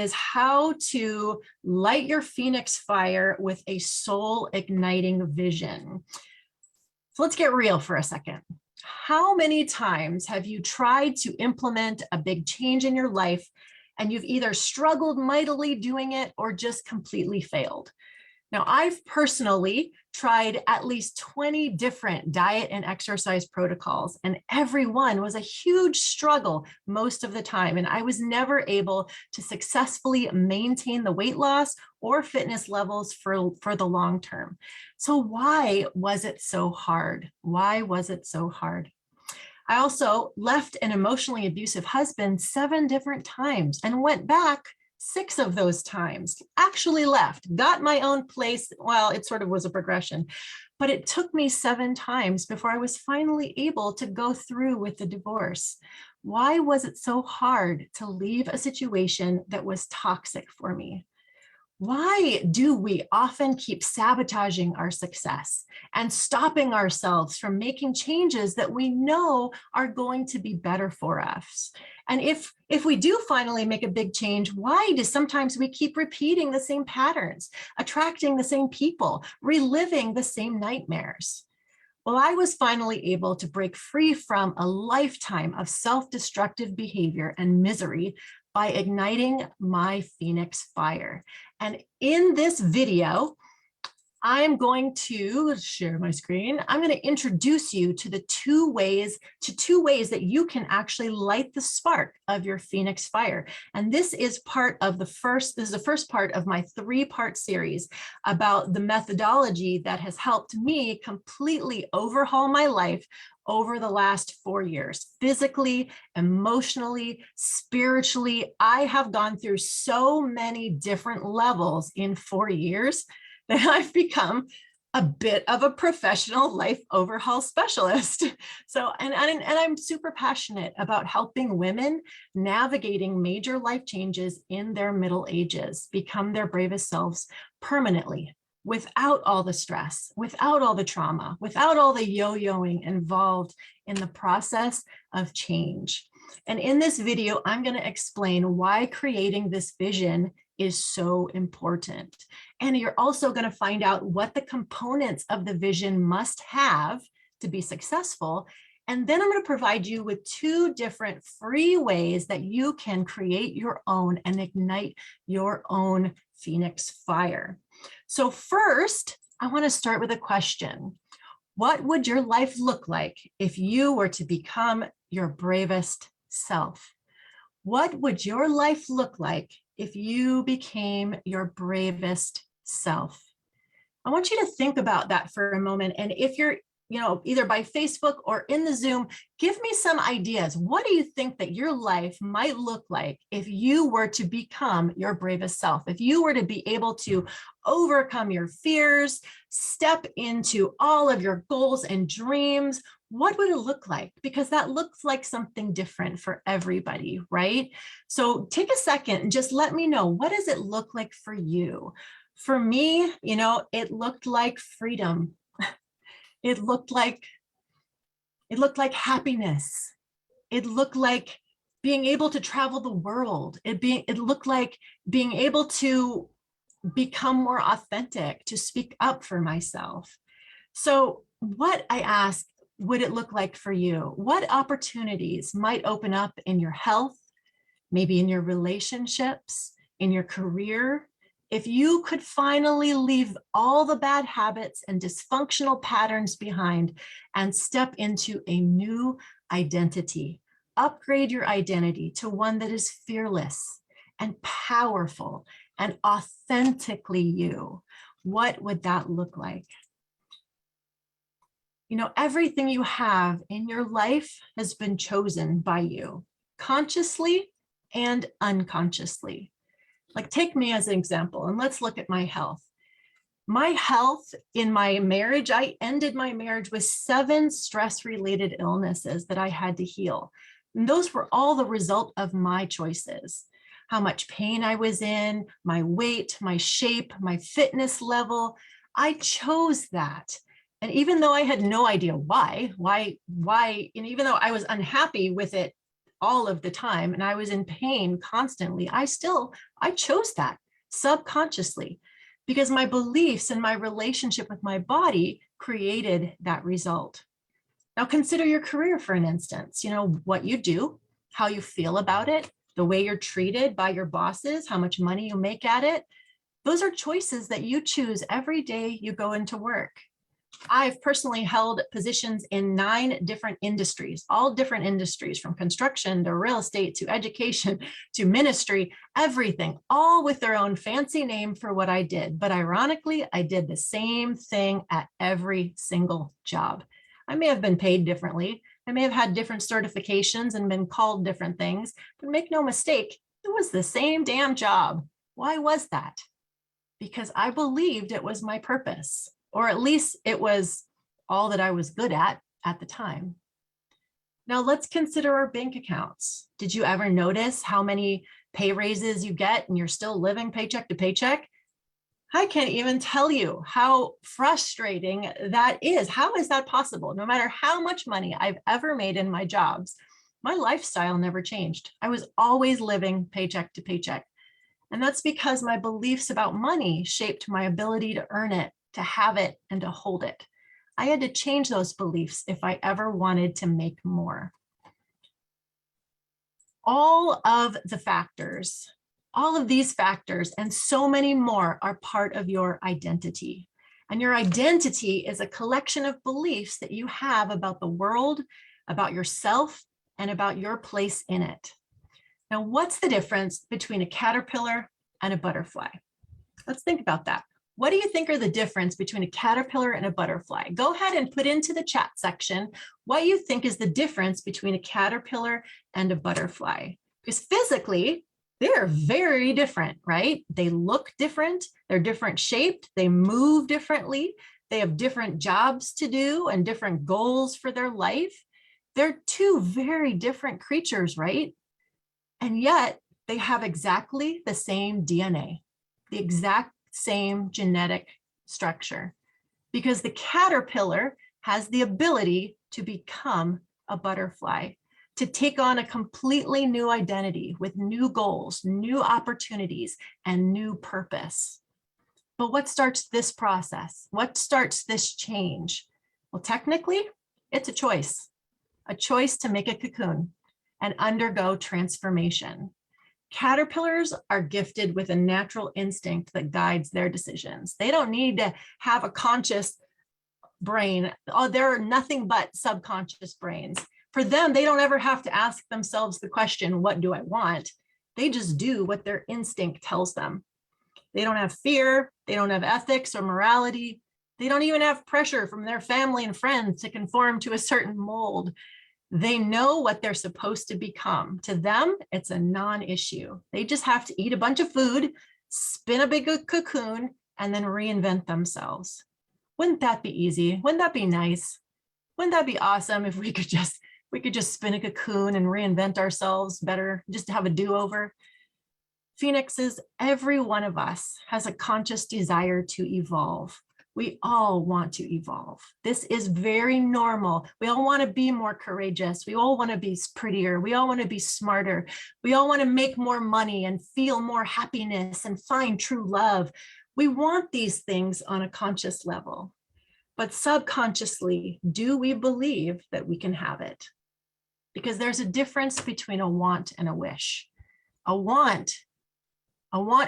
is how to light your Phoenix fire with a soul igniting vision. So let's get real for a second. How many times have you tried to implement a big change in your life and you've either struggled mightily doing it or just completely failed? Now, I've personally tried at least 20 different diet and exercise protocols, and every one was a huge struggle most of the time. And I was never able to successfully maintain the weight loss or fitness levels for the long term. So why was it so hard? Why was it so hard? I also left an emotionally abusive husband 7 different times and went back 6 of those times, actually left, got my own place. Well, it sort of was a progression, but it took me 7 times before I was finally able to go through with the divorce. Why was it so hard to leave a situation that was toxic for me? Why do we often keep sabotaging our success and stopping ourselves from making changes that we know are going to be better for us? And if we do finally make a big change, why do sometimes we keep repeating the same patterns, attracting the same people, reliving the same nightmares? Well, I was finally able to break free from a lifetime of self-destructive behavior and misery by igniting my Phoenix fire. And in this video, I'm going to share my screen. I'm going to introduce you to the two ways that you can actually light the spark of your Phoenix fire. And this is the first part of my 3-part series about the methodology that has helped me completely overhaul my life over the last 4 years. Physically, emotionally, spiritually, I have gone through so many different levels in 4 years that I've become a bit of a professional life overhaul specialist. So, and I'm super passionate about helping women navigating major life changes in their middle ages, become their bravest selves permanently, without all the stress, without all the trauma, without all the yo-yoing involved in the process of change. And in this video, I'm going to explain why creating this vision is so important. And you're also going to find out what the components of the vision must have to be successful. And then I'm going to provide you with 2 different free ways that you can create your own and ignite your own Phoenix fire. So first, I want to start with a question. What would your life look like if you were to become your bravest self? What would your life look like if you became your bravest self? I want you to think about that for a moment. And if you're, either by Facebook or in the Zoom, give me some ideas. What do you think that your life might look like if you were to become your bravest self? If you were to be able to overcome your fears, step into all of your goals and dreams, what would it look like? Because that looks like something different for everybody, right? So take a second and just let me know, what does it look like for you? For me, it looked like freedom. It looked like happiness. It looked like being able to travel the world. It looked like being able to become more authentic, to speak up for myself. So what, I ask, would it look like for you? What opportunities might open up in your health, maybe in your relationships, in your career, if you could finally leave all the bad habits and dysfunctional patterns behind and step into a new identity? Upgrade your identity to one that is fearless and powerful and authentically you. What would that look like? Everything you have in your life has been chosen by you, consciously and unconsciously. Like, take me as an example, and let's look at my health. My health in my marriage, I ended my marriage with 7 stress-related illnesses that I had to heal. And those were all the result of my choices. How much pain I was in, my weight, my shape, my fitness level. I chose that. And even though I had no idea why, and even though I was unhappy with it all of the time and I was in pain constantly, I chose that subconsciously because my beliefs and my relationship with my body created that result. Now consider your career for an instance, what you do, how you feel about it, the way you're treated by your bosses, how much money you make at it. Those are choices that you choose every day you go into work. I've personally held positions in 9 different industries, all different industries, from construction to real estate to education to ministry, everything, all with their own fancy name for what I did. But ironically, I did the same thing at every single job. I may have been paid differently. I may have had different certifications and been called different things, but make no mistake, it was the same damn job. Why was that? Because I believed it was my purpose, or at least it was all that I was good at the time. Now let's consider our bank accounts. Did you ever notice how many pay raises you get and you're still living paycheck to paycheck? I can't even tell you how frustrating that is. How is that possible? No matter how much money I've ever made in my jobs, my lifestyle never changed. I was always living paycheck to paycheck. And that's because my beliefs about money shaped my ability to earn it, to have it, and to hold it. I had to change those beliefs if I ever wanted to make more. All of these factors and so many more are part of your identity. And your identity is a collection of beliefs that you have about the world, about yourself, and about your place in it. Now, what's the difference between a caterpillar and a butterfly? Let's think about that. What do you think are the difference between a caterpillar and a butterfly? Go ahead and put into the chat section what you think is the difference between a caterpillar and a butterfly. Because physically, they're very different, right? They look different, they're different shaped, they move differently, they have different jobs to do and different goals for their life. They're 2 very different creatures, right? And yet they have exactly the same DNA, the exact same genetic structure, because the caterpillar has the ability to become a butterfly, to take on a completely new identity with new goals, new opportunities, and new purpose. But what starts this process? What starts this change? Well, technically, it's a choice to make a cocoon and undergo transformation. Caterpillars are gifted with a natural instinct that guides their decisions. They don't need to have a conscious brain. Oh, they're nothing but subconscious brains. For them, they don't ever have to ask themselves the question, what do I want? They just do what their instinct tells them. They don't have fear. They don't have ethics or morality. They don't even have pressure from their family and friends to conform to a certain mold. They know what they're supposed to become. To them, it's a non-issue. They just have to eat a bunch of food, spin a big cocoon, and then reinvent themselves. Wouldn't that be easy? Wouldn't that be nice? Wouldn't that be awesome if we could just spin a cocoon and reinvent ourselves better, just to have a do-over? Phoenixes, every one of us has a conscious desire to evolve. We all want to evolve. This is very normal. We all want to be more courageous. We all want to be prettier. We all want to be smarter. We all want to make more money and feel more happiness and find true love. We want these things on a conscious level. But subconsciously, do we believe that we can have it? Because there's a difference between a want and a wish. A want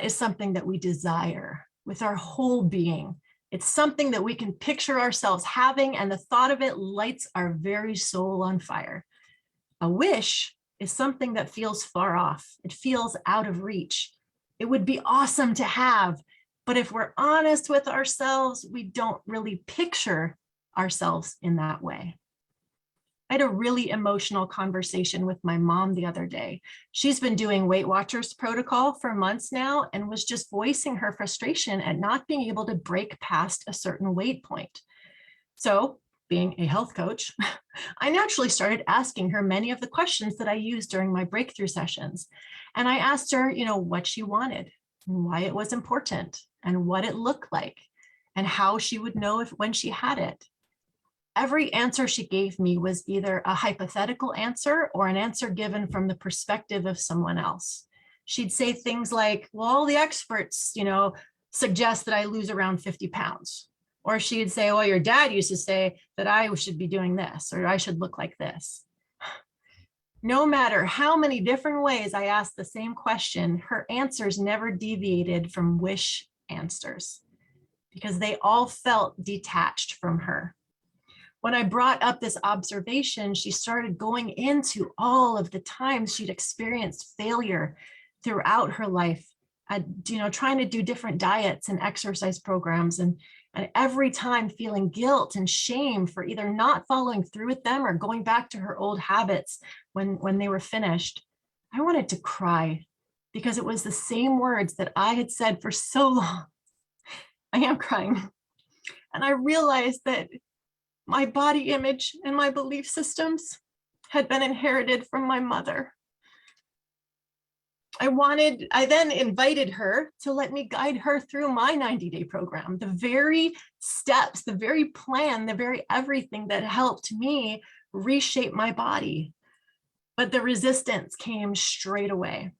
is something that we desire with our whole being. It's something that we can picture ourselves having, and the thought of it lights our very soul on fire. A wish is something that feels far off. It feels out of reach. It would be awesome to have, but if we're honest with ourselves, we don't really picture ourselves in that way. I had a really emotional conversation with my mom the other day. She's been doing Weight Watchers protocol for months now and was just voicing her frustration at not being able to break past a certain weight point. So, being a health coach, I naturally started asking her many of the questions that I used during my breakthrough sessions. And I asked her, what she wanted, and why it was important, and what it looked like, and how she would know when she had it. every answer she gave me was either a hypothetical answer or an answer given from the perspective of someone else. She'd say things like, well, all the experts, suggest that I lose around 50 pounds. Or she'd say, well, your dad used to say that I should be doing this, or I should look like this. No matter how many different ways I asked the same question, her answers never deviated from wish answers because they all felt detached from her. When I brought up this observation, she started going into all of the times she'd experienced failure throughout her life, trying to do different diets and exercise programs, and every time feeling guilt and shame for either not following through with them or going back to her old habits when they were finished. I wanted to cry because it was the same words that I had said for so long. I am crying. And I realized that my body image and my belief systems had been inherited from my mother. I then invited her to let me guide her through my 90-day program, the very steps, the very plan, the very everything that helped me reshape my body. But the resistance came straight away.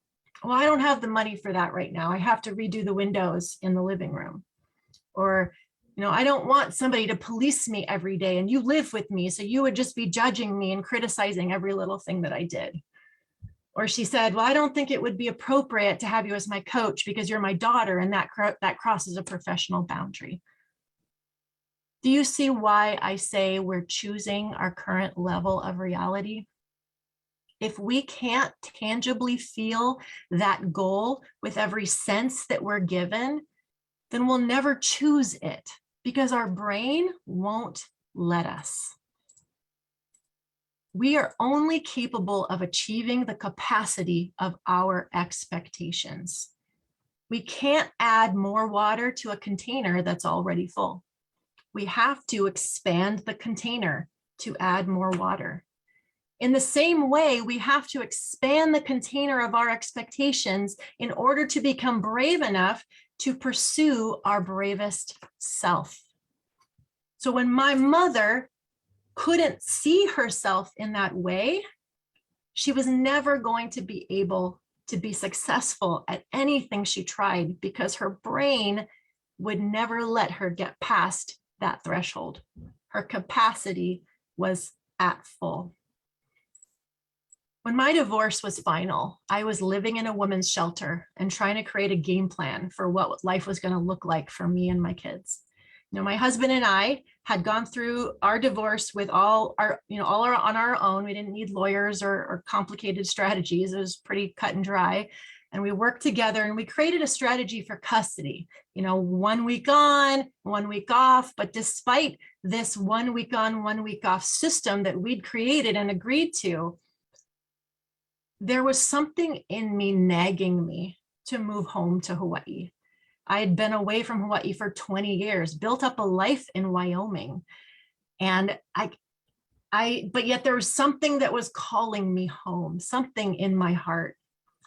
Well, I don't have the money for that right now. I have to redo the windows in the living room. Or, I don't want somebody to police me every day and you live with me, so you would just be judging me and criticizing every little thing that I did. Or she said, well, I don't think it would be appropriate to have you as my coach because you're my daughter and that crosses a professional boundary. Do you see why I say we're choosing our current level of reality? If we can't tangibly feel that goal with every sense that we're given, then we'll never choose it because our brain won't let us. We are only capable of achieving the capacity of our expectations. We can't add more water to a container that's already full. We have to expand the container to add more water. In the same way, we have to expand the container of our expectations in order to become brave enough to pursue our bravest self. So when my mother couldn't see herself in that way, she was never going to be able to be successful at anything she tried because her brain would never let her get past that threshold. Her capacity was at full. When my divorce was final, I was living in a women's shelter and trying to create a game plan for what life was going to look like for me and my kids. My husband and I had gone through our divorce with all on our own. We didn't need lawyers or complicated strategies. It was pretty cut and dry. And we worked together and we created a strategy for custody, 1 week on, 1 week off. But despite this 1 week on, 1 week off system that we'd created and agreed to, there was something in me nagging me to move home to Hawaii. I had been away from Hawaii for 20 years, built up a life in Wyoming. And but yet there was something that was calling me home, something in my heart.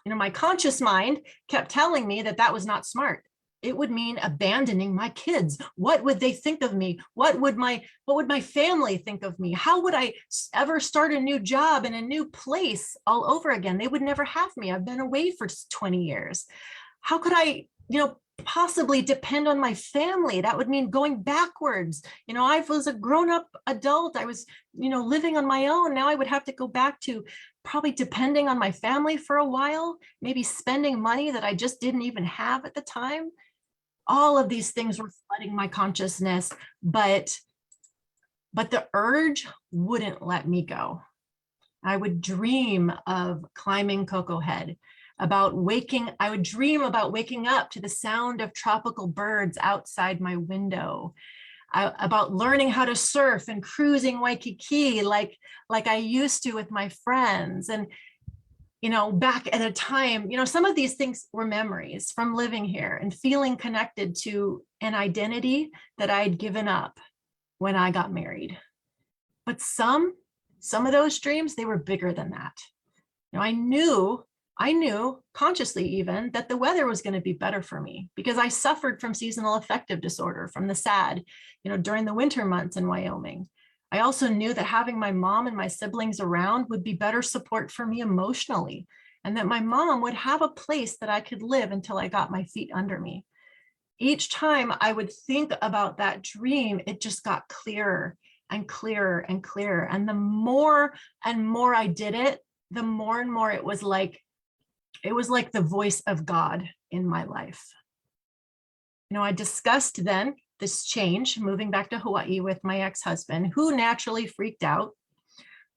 My conscious mind kept telling me that was not smart. It would mean abandoning my kids. What would they think of me? What would my family think of me? How would I ever start a new job in a new place all over again? They would never have me. I've been away for 20 years. How could I, possibly depend on my family? That would mean going backwards. I was a grown-up adult. I was, living on my own. Now I would have to go back to probably depending on my family for a while, maybe spending money that I just didn't even have at the time. All of these things were flooding my consciousness, but the urge wouldn't let me go. I would dream of climbing Coco Head, I would dream about waking up to the sound of tropical birds outside my window, about learning how to surf and cruising Waikiki like I used to with my friends. And, back at a time, some of these things were memories from living here and feeling connected to an identity that I'd given up when I got married. But some of those dreams, they were bigger than that. I knew consciously even that the weather was going to be better for me because I suffered from seasonal affective disorder from the SAD, during the winter months in Wyoming. I also knew that having my mom and my siblings around would be better support for me emotionally, and that my mom would have a place that I could live until I got my feet under me. Each time I would think about that dream, it just got clearer and clearer and clearer. And the more and more I did it, the more and more it was like the voice of God in my life. I discussed then this change, moving back to Hawaii with my ex-husband, who naturally freaked out,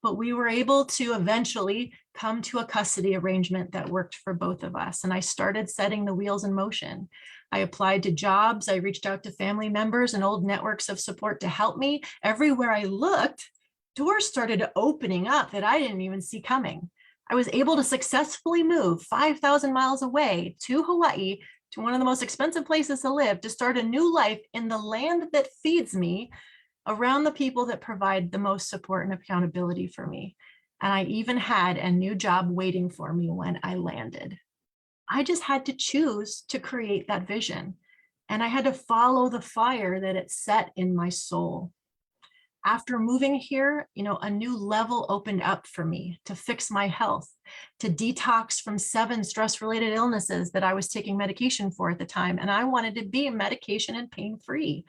but we were able to eventually come to a custody arrangement that worked for both of us. And I started setting the wheels in motion. I applied to jobs. I reached out to family members and old networks of support to help me. Everywhere I looked, doors started opening up that I didn't even see coming. I was able to successfully move 5,000 miles away to Hawaii, to one of the most expensive places to live, to start a new life in the land that feeds me, around the people that provide the most support and accountability for me. And I even had a new job waiting for me when I landed. I just had to choose to create that vision. And I had to follow the fire that it set in my soul. After moving here, a new level opened up for me to fix my health, to detox from 7 stress-related illnesses that I was taking medication for at the time. And I wanted to be medication and pain-free.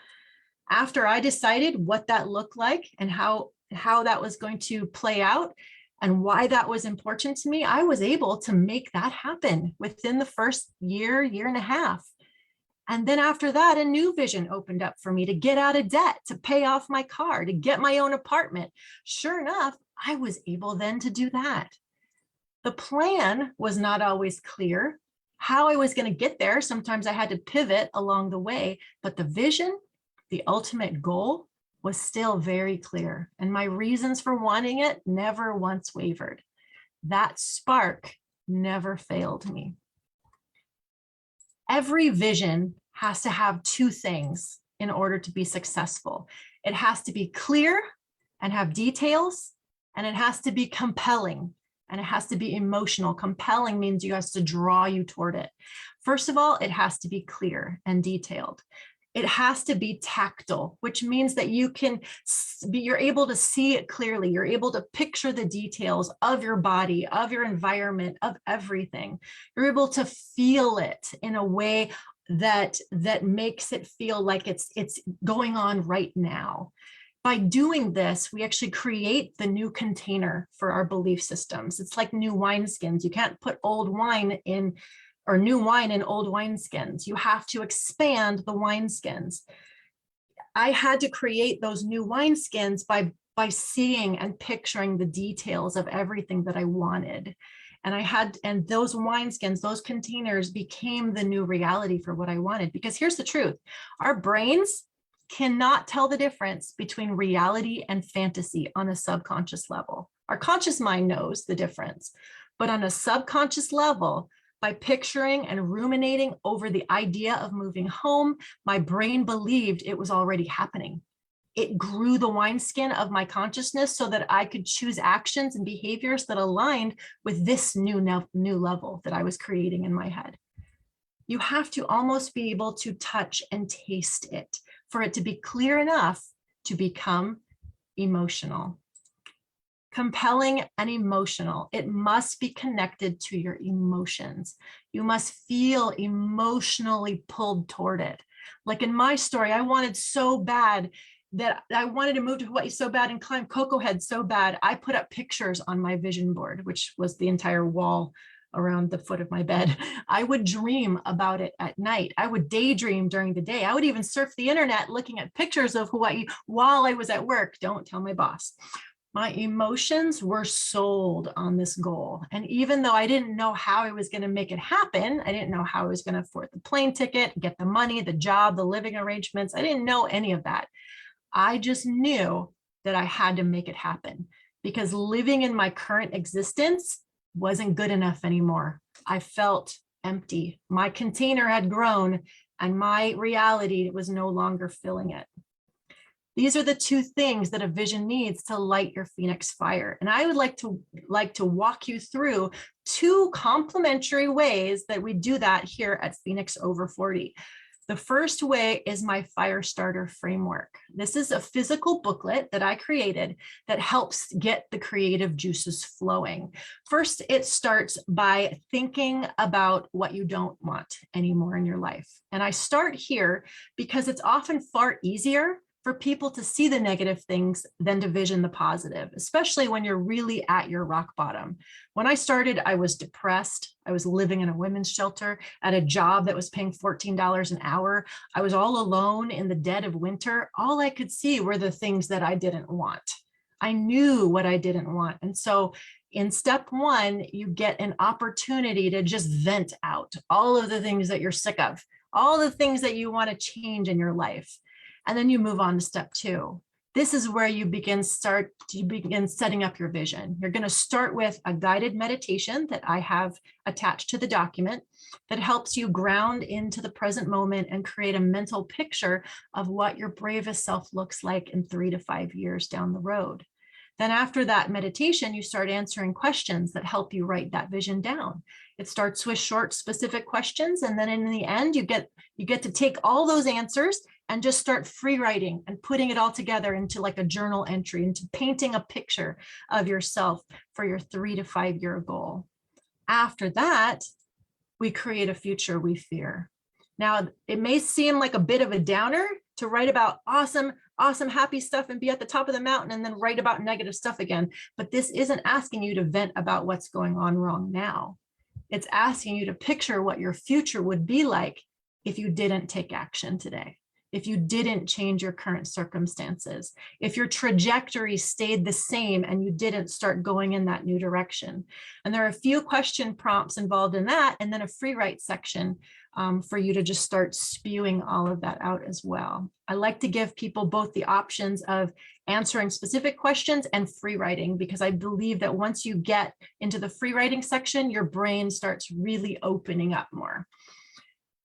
After I decided what that looked like and how that was going to play out and why that was important to me, I was able to make that happen within the first year and a half. And then after that, a new vision opened up for me to get out of debt, to pay off my car, to get my own apartment. Sure enough, I was able then to do that. The plan was not always clear. How I was going to get there, sometimes I had to pivot along the way, but the vision, the ultimate goal, was still very clear. And my reasons for wanting it never once wavered. That spark never failed me. Every vision has to have 2 things in order to be successful. It has to be clear and have details, and it has to be compelling, and it has to be emotional. Compelling means it has to draw you toward it. First of all, it has to be clear and detailed. It has to be tactile, which means that you're able to see it clearly. You're able to picture the details of your body, of your environment, of everything. You're able to feel it in a way that makes it feel like it's going on right now. By doing this, we actually create the new container for our belief systems. It's like new wineskins. You can't put old wine in, or new wine in old wineskins. You have to expand the wineskins. I had to create those new wineskins by seeing and picturing the details of everything that I wanted. And those wineskins, those containers became the new reality for what I wanted. Because here's the truth, our brains cannot tell the difference between reality and fantasy on a subconscious level. Our conscious mind knows the difference, but on a subconscious level, by picturing and ruminating over the idea of moving home, my brain believed it was already happening. It grew the wineskin of my consciousness so that I could choose actions and behaviors that aligned with this new level that I was creating in my head. You have to almost be able to touch and taste it for it to be clear enough to become emotional. Compelling and emotional. It must be connected to your emotions. You must feel emotionally pulled toward it. Like in my story, I wanted so bad that I wanted to move to Hawaii so bad and climb Coco Head so bad. I put up pictures on my vision board, which was the entire wall around the foot of my bed. I would dream about it at night. I would daydream during the day. I would even surf the internet looking at pictures of Hawaii while I was at work. Don't tell my boss. My emotions were sold on this goal. And even though I didn't know how I was going to make it happen, I didn't know how I was going to afford the plane ticket, get the money, the job, the living arrangements. I didn't know any of that. I just knew that I had to make it happen because living in my current existence wasn't good enough anymore. I felt empty. My container had grown and my reality was no longer filling it. These are the 2 things that a vision needs to light your Phoenix fire. And I would like to walk you through 2 complementary ways that we do that here at Phoenix Over 40. The first way is my Firestarter Framework. This is a physical booklet that I created that helps get the creative juices flowing. First, it starts by thinking about what you don't want anymore in your life. And I start here because it's often far easier for people to see the negative things than to vision the positive, especially when you're really at your rock bottom. When I started, I was depressed. I was living in a women's shelter at a job that was paying $14 an hour. I was all alone in the dead of winter. All I could see were the things that I didn't want. I knew what I didn't want. And so in step one, you get an opportunity to just vent out all of the things that you're sick of, all the things that you want to change in your life. And then you move on to step two. This is where you begin setting up your vision. You're going to start with a guided meditation that I have attached to the document that helps you ground into the present moment and create a mental picture of what your bravest self looks like in 3 to 5 years down the road. Then after that meditation, you start answering questions that help you write that vision down. It starts with short, specific questions. And then in the end, you get to take all those answers and just start free writing and putting it all together into like a journal entry, into painting a picture of yourself for your 3 to 5 year goal. After that, we create a future we fear. Now, it may seem like a bit of a downer to write about awesome, happy stuff and be at the top of the mountain and then write about negative stuff again. But this isn't asking you to vent about what's going on wrong now. It's asking you to picture what your future would be like if you didn't take action today, if you didn't change your current circumstances, if your trajectory stayed the same and you didn't start going in that new direction. And there are a few question prompts involved in that, and then a free write section for you to just start spewing all of that out as well. I like to give people both the options of answering specific questions and free writing, because I believe that once you get into the free writing section, your brain starts really opening up more.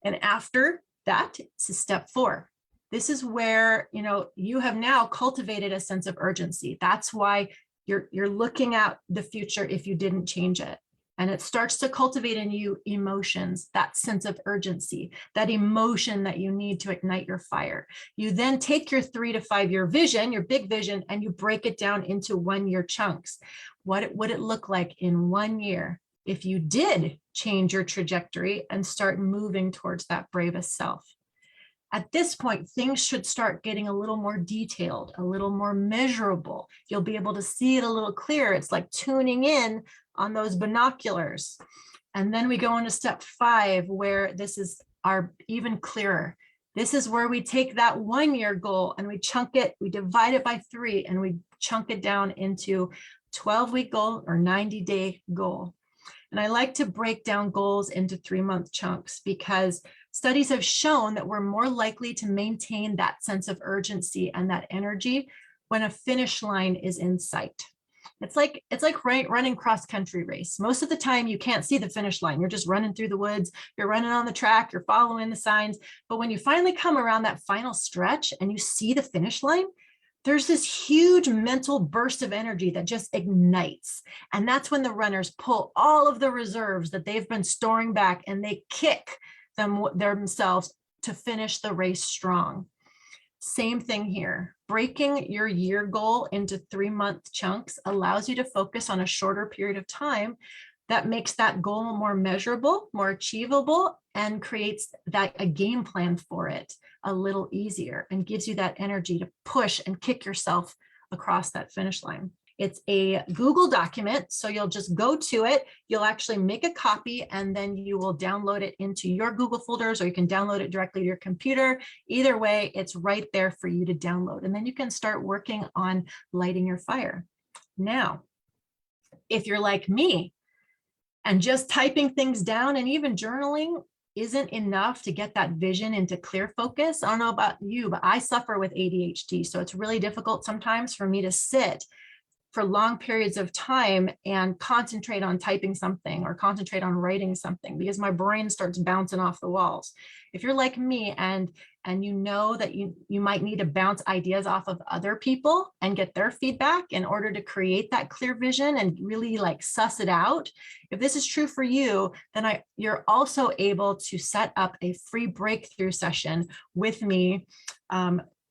And after that, it's step 4. This is where, you have now cultivated a sense of urgency. That's why you're looking at the future if you didn't change it. And it starts to cultivate in you emotions, that sense of urgency, that emotion that you need to ignite your fire. You then take your 3 to 5 year vision, your big vision, and you break it down into 1 year chunks. What would it look like in 1 year if you did change your trajectory and start moving towards that bravest self? At this point, things should start getting a little more detailed, a little more measurable. You'll be able to see it a little clearer. It's like tuning in on those binoculars. And then we go into step 5, where this is our even clearer. This is where we take that 1 year goal and we chunk it, we divide it by 3, and we chunk it down into 12-week goal or 90-day goal. And I like to break down goals into 3-month chunks, because studies have shown that we're more likely to maintain that sense of urgency and that energy when a finish line is in sight. It's like running cross-country race. Most of the time you can't see the finish line. You're just running through the woods, you're running on the track, you're following the signs. But when you finally come around that final stretch and you see the finish line, there's this huge mental burst of energy that just ignites. And that's when the runners pull all of the reserves that they've been storing back and they kick themselves to finish the race strong. Same thing here. Breaking your year goal into 3-month chunks allows you to focus on a shorter period of time that makes that goal more measurable, more achievable, and creates a game plan for it a little easier and gives you that energy to push and kick yourself across that finish line. It's a Google document, so you'll just go to it. You'll actually make a copy, and then you will download it into your Google folders, or you can download it directly to your computer. Either way, it's right there for you to download, and then you can start working on lighting your fire. Now, if you're like me and just typing things down and even journaling isn't enough to get that vision into clear focus, I don't know about you, but I suffer with ADHD, so it's really difficult sometimes for me to sit for long periods of time and concentrate on typing something or concentrate on writing something because my brain starts bouncing off the walls. If you're like me and you know that you might need to bounce ideas off of other people and get their feedback in order to create that clear vision and really like suss it out, if this is true for you, then you're also able to set up a free breakthrough session with me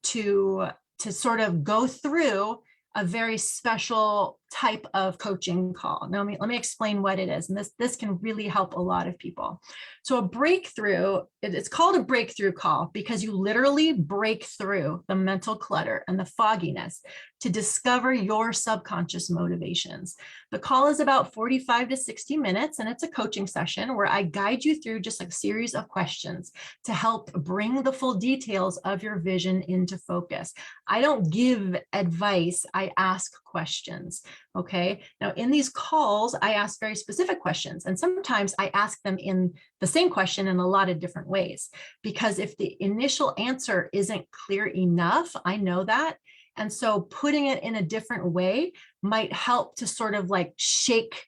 to sort of go through a very special type of coaching call. Now, let me explain what it is. And this can really help a lot of people. So a breakthrough, it's called a breakthrough call because you literally break through the mental clutter and the fogginess to discover your subconscious motivations. The call is about 45 to 60 minutes, and it's a coaching session where I guide you through just a series of questions to help bring the full details of your vision into focus. I don't give advice, I ask questions. Okay. Now in these calls, I ask very specific questions, and sometimes I ask them in the same question in a lot of different ways, because if the initial answer isn't clear enough, I know that. And so putting it in a different way might help to sort of like shake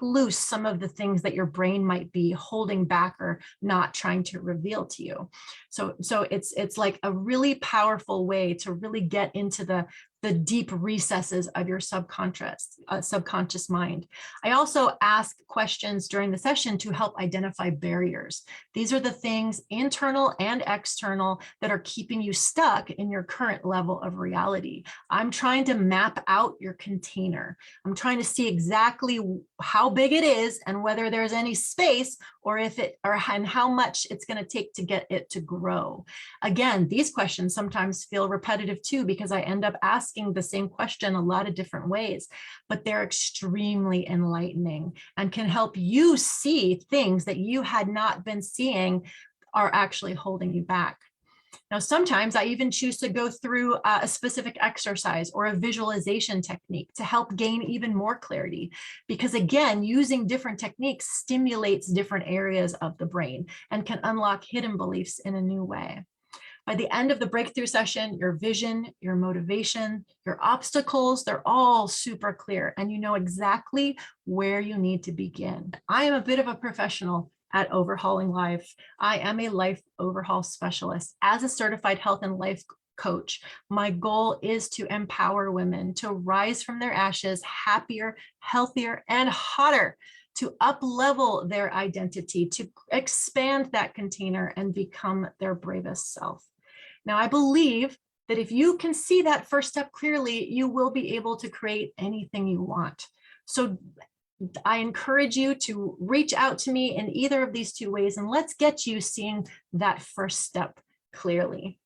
loose some of the things that your brain might be holding back or not trying to reveal to you. So it's like a really powerful way to really get into the deep recesses of your subconscious mind. I also ask questions during the session to help identify barriers. These are the things, internal and external, that are keeping you stuck in your current level of reality. I'm trying to map out your container. I'm trying to see exactly how big it is and whether there's any space and how much it's going to take to get it to grow. Again, these questions sometimes feel repetitive too, because I end up asking the same question a lot of different ways, but they're extremely enlightening and can help you see things that you had not been seeing are actually holding you back. Now, sometimes I even choose to go through a specific exercise or a visualization technique to help gain even more clarity, because again, using different techniques stimulates different areas of the brain and can unlock hidden beliefs in a new way. By the end of the breakthrough session, your vision, your motivation, your obstacles, they're all super clear, and you know exactly where you need to begin. I am a bit of a professional at overhauling life. I am a life overhaul specialist. As a certified health and life coach, my goal is to empower women to rise from their ashes happier, healthier, and hotter, to up-level their identity, to expand that container and become their bravest self. Now, I believe that if you can see that first step clearly, you will be able to create anything you want. So I encourage you to reach out to me in either of these two ways, and let's get you seeing that first step clearly.